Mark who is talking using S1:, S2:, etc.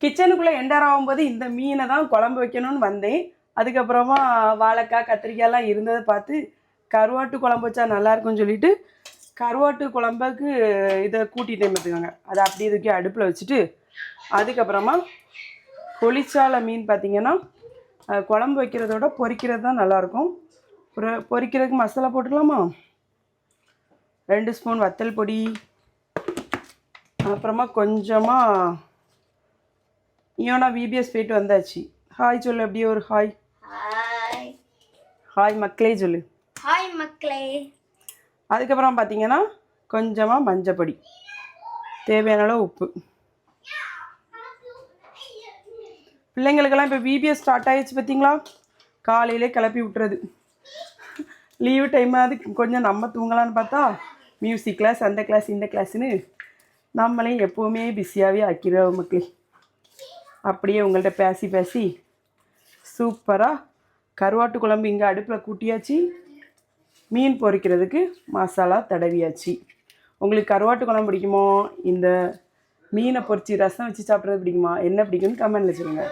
S1: கிச்சனுக்குள்ளே enter ஆகும்போது இந்த மீனை தான் குழம்பு வைக்கணும்னு வந்தேன். அதுக்கப்புறமா வாழைக்காய் கத்திரிக்காயெல்லாம் இருந்ததை பார்த்து கருவாட்டு குழம்பு வச்சா நல்லாயிருக்கும்னு சொல்லிட்டு கருவாட்டு குழம்புக்கு இதை கூட்டிகிட்டே பார்த்துக்கோங்க. அதை அப்படியே தூக்கி அடுப்பில் வச்சுட்டு அதுக்கப்புறமா பொளிச்சாலை மீன் பார்த்திங்கன்னா குழம்பு வைக்கிறதோட பொரிக்கிறது தான் நல்லாயிருக்கும். பொரிக்கிறதுக்கு மசாலா போட்டுக்கலாமா? 2 ஸ்பூன் வத்தல் பொடி, அப்புறமா கொஞ்சமாக யோனா விபிஎஸ் போயிட்டு வந்தாச்சு. ஹாய் சொல்லு, அப்படியே ஒரு ஹாய். ஹாய் மக்களே சொல்லு.
S2: ஹாய் மக்களே.
S1: அதுக்கப்புறம் பார்த்தீங்கன்னா கொஞ்சமாக மஞ்சப்பொடி, தேவையான அளவு உப்பு. பிள்ளைங்களுக்கெல்லாம் இப்போ விபிஎஸ் ஸ்டார்ட் ஆகிடுச்சு பார்த்தீங்களா? காலையிலே கிளப்பி விட்டுறது. லீவு டைமாவது கொஞ்சம் நம்ம தூங்கலான்னு பார்த்தா மியூசிக் கிளாஸ், அந்த கிளாஸ், இந்த கிளாஸ்ன்னு நம்மளையும் எப்போவுமே பிஸியாகவே ஆக்கிடுவோம் மக்களே. அப்படியே உங்கள்கிட்ட பேசி சூப்பராக கருவாட்டு குழம்பு இங்கே அடுப்பில் கூட்டியாச்சு. மீன் பொரிக்கிறதுக்கு மசாலா தடவியாச்சு. உங்களுக்கு கருவாட்டு குழம்பு பிடிக்குமோ, இந்த மீனை பொரித்து ரசம் வச்சு சாப்பிட்றது பிடிக்குமா, என்ன பிடிக்கும்னு கமெண்ட்டில் சொல்லுங்கள்.